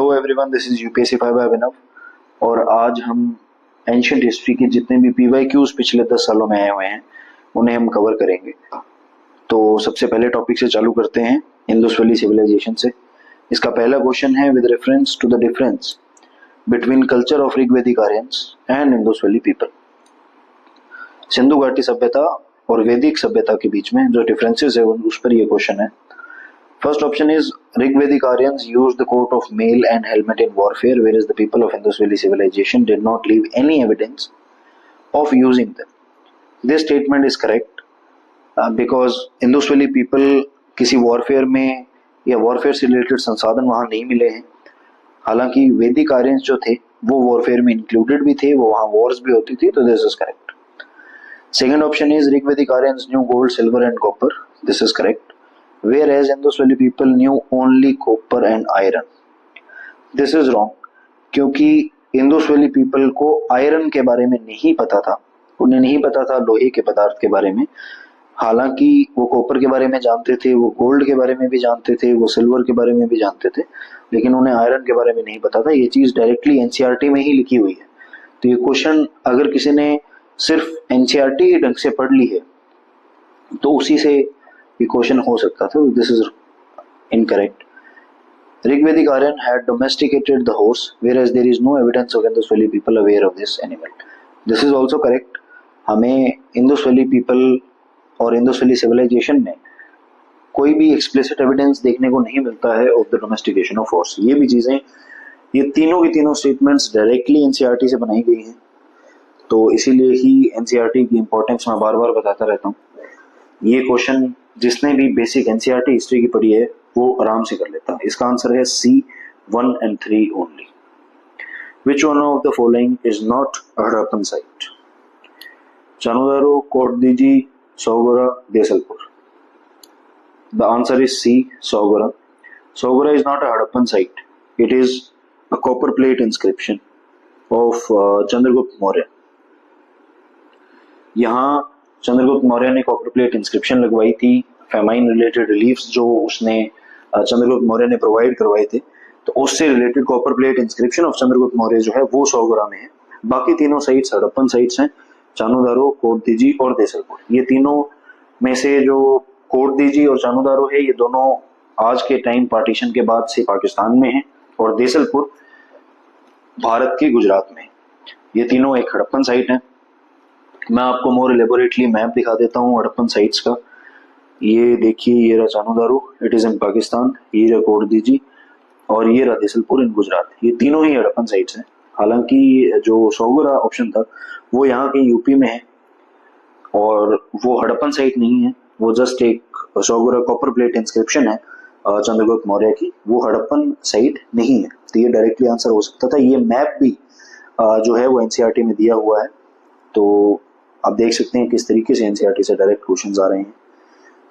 Hello everyone, this is UPSC 5 by Abhinav. और आज हम एंशिएंट हिस्ट्री के जितने भी पीवाईक्यूज पिछले 10 सालों में आए हुए हैं उन्हें हम कवर करेंगे। तो सबसे पहले टॉपिक से चालू करते हैं, इंडस वैली सिविलाइजेशन से। इसका पहला क्वेश्चन है, with reference to the difference between culture of Rigvedic Aryans and Indus Valley people. Sindhu घाटी सभ्यता और वैदिक सभ्यता के बीच में जो डिफरेंसेस है उस पर यह क्वेश्चन है। First option is Rigvedic Aryans used the coat of mail and helmet in warfare, whereas the people of Indus Valley civilization did not leave any evidence of using them. This statement is correct because Indus Valley people किसी warfare में या warfare से related संसाधन वहाँ नहीं मिले हैं। हालांकि वैदिक आर्यंस जो थे वो warfare में included भी थे, वो वहाँ wars भी होती थी, तो this is correct. Second option is Rigvedic Aryans knew gold, silver and copper. This is correct. Whereas Indus Valley people knew only copper and iron. This is wrong, क्योंकि इंडस वैली पीपल को iron के बारे में नहीं पता था, उन्हें नहीं पता था लोहे के पदार्थ के बारे में। हालांकि वो कॉपर के बारे में जानते थे, वो गोल्ड के बारे में भी जानते थे, वो सिल्वर के बारे में भी जानते थे, लेकिन उन्हें आयरन के बारे में नहीं पता था। ये चीज डायरेक्टली एनसीईआरटी में ही लिखी हुई है। तो ये क्वेश्चन अगर किसी ने सिर्फ एनसीईआरटी ढंग से पढ़ ली है तो उसी से ये क्वेश्चन हो सकता था। This is incorrect. Rigvedic Aryan had domesticated the horse, whereas there is no evidence of Indus Valley people aware of this animal. This is also correct. हमें Indus Valley people और Indus Valley civilization में कोई भी explicit evidence देखने को नहीं मिलता है of the domestication of horse। ये भी चीजें, ये तीनों की तीनों statements directly NCERT से बनाई गई हैं, तो इसीलिए ही NCERT की importance मैं बार बार बताता रहता हूँ। ये क्वेश्चन जिसने भी बेसिक एनसीईआरटी हिस्ट्री की पढ़ी है वो आराम से कर लेता है। इसका आंसर है C 1 and 3 only. Which one of the following is not Harappan site? Chanhudaro, Kotdiji, Sohgaura, Desalpur. The answer is C, Sohgaura. Sohgaura is not a Harappan site, it is a copper plate inscription of Chandragupta Maurya. यहाँ चंद्रगुप्त मौर्य ने कॉपर प्लेट इंस्क्रिप्शन लगवाई थी, फेमाइन रिलेटेड रिलीफ्स जो उसने चंद्रगुप्त मौर्य ने provide करवाए थे, तो उससे related copper plate inscription of Chandragupta Maurya जो है वो सौगोरा में है। बाकी तीनों साइट्स हड़प्पन साइट्स हैं, चानुदारो, कोटदीजी और देसलपुर। ये तीनों में से जो कोटदीजी और चानुदारो है ये दोनों आज के टाइम पार्टीशन के बाद से पाकिस्तान में है, और देसलपुर भारत के गुजरात में। ये तीनों एक हड़प्पन साइट है। मैं आपको मोर एलेबोरेटली मैप दिखा देता हूँ हड़प्पन साइट्स का। ये देखिए, ये रहा चानुदारो, इट इज इन पाकिस्तान, ये रहा कोटदीजी और ये रहा देसलपुर इन गुजरात। ये तीनों ही हड़प्पन साइट्स हैं। हालांकि जो सौगोरा ऑप्शन था वो यहाँ के यूपी में है और वो हड़प्पन साइट नहीं है, वो जस्ट एक सौगोरा कॉपर प्लेट इंस्क्रिप्शन है चंद्रगुप्त मौर्य की, वो हड़प्पन साइट नहीं है। तो ये डायरेक्टली आंसर हो सकता था। ये मैप भी जो है वो एनसीईआरटी में दिया हुआ है, तो आप देख सकते हैं किस तरीके से एनसीईआरटी से डायरेक्ट क्वेश्चंस आ रहे हैं।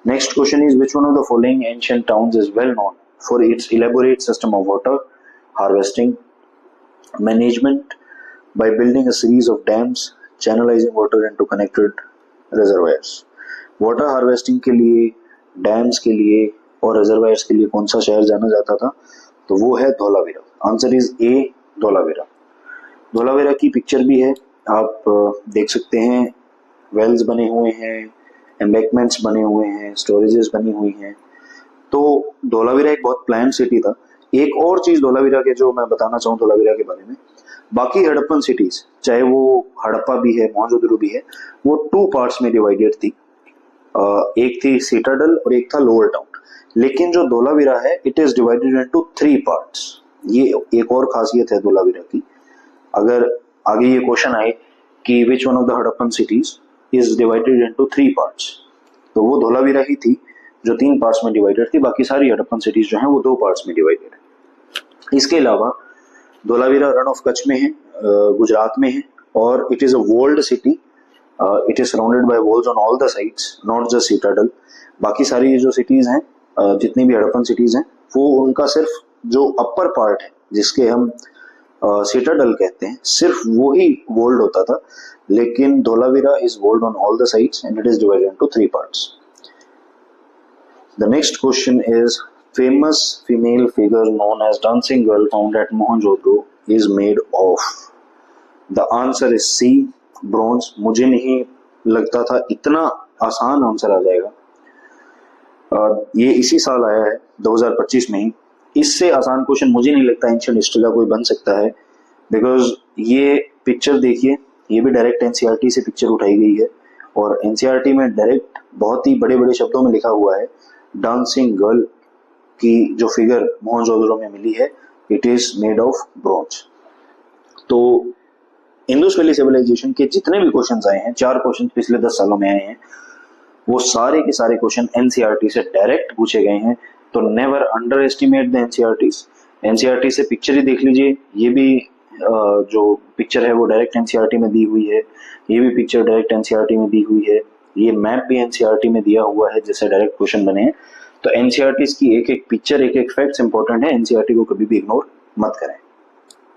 Next question is, which one of the following ancient towns is well known for its elaborate system of water harvesting management by building a series of dams channelising water into connected reservoirs. Water harvesting के लिए, dams के लिए और reservoirs के लिए कौन सा शहर जाना जाता था? तो वो है Dholavira. Answer is a, Dholavira. Dholavira की पिक्चर भी है, आप देख सकते हैं। वेल्स बने हुए हैं, एम्बैंकमेंट्स बने हुए हैं, स्टोरेजेस बनी हुई हैं। तो धौलावीरा एक बहुत प्लान सिटी था। एक और चीज धौलावीरा के जो मैं बताना चाहूँ धौलावीरा के बारे में, बाकी हड़प्पन सिटीज चाहे वो हड़प्पा भी है, मोहनजोदड़ो भी है, वो 2 पार्ट्स में डिवाइडेड थी। एक थी सिटाडल और एक था लोअर टाउन। लेकिन जो धौलावीरा है it is divided into 3 parts. ये एक और खासियत है धौलावीरा की। अगर आगे ये क्वेश्चन आए कि विच one of the Harappan cities is divided into 3 parts, तो वो धौलावीरा ही थी जो 3 पार्ट्स में डिवाइडेड थी। बाकी सारी हड़प्पन सिटीज जो हैं वो 2 पार्ट्स में डिवाइडेड है। इसके अलावा धौलावीरा रन ऑफ कच्छ में है, गुजरात में है, और it is a walled city. It is surrounded by walls on all the sides, not just citadel. बाकी सारी जो सिटीज हैं, जितनी भी हड़प्पन सिटीज हैं, वो उनका सिर्फ जो अपर पार्ट है जिसके हम सिटाडल कहते हैं, सिर्फ वो ही वॉल्ड होता था। लेकिन Dholavira is walled on all the sides and it is divided into 3 parts. The next question is, famous female figure known as dancing girl found at Mohenjo-daro is made of? The answer is C, bronze. मुझे नहीं लगता था इतना आसान answer आ जाएगा। ये इसी साल आया है 2025 में ही। इससे आसान क्वेश्चन मुझे नहीं लगता एंशिएंट हिस्ट्री का कोई बन सकता है, बिकॉज ये पिक्चर देखिए, ये भी डायरेक्ट एनसीईआरटी से पिक्चर उठाई गई है और एनसीईआरटी में डायरेक्ट बहुत ही बड़े बड़े शब्दों में लिखा हुआ है डांसिंग गर्ल की जो फिगर मोहनजोदड़ो में मिली है, it is made of bronze. तो इंडस वैली सिविलाइजेशन के जितने भी क्वेश्चंस आए हैं, 4 क्वेश्चन पिछले 10 सालों में आए हैं, वो सारे के सारे क्वेश्चन एनसीईआरटी से डायरेक्ट पूछे गए हैं। तो never under estimate the NCERTs. NCERT से पिक्चर ही देख लीजिए, ये भी जो पिक्चर है वो डायरेक्ट एनसीईआरटी में दी हुई है, ये भी पिक्चर डायरेक्ट एनसीईआरटी में दी हुई है, ये मैप भी एनसीईआरटी में दिया हुआ है जिससे डायरेक्ट क्वेश्चन बने हैं। तो एनसीईआरटीज की एक एक पिक्चर, एक एक फैक्ट्स इंपॉर्टेंट है, एनसीईआरटी को कभी भी इग्नोर मत करें।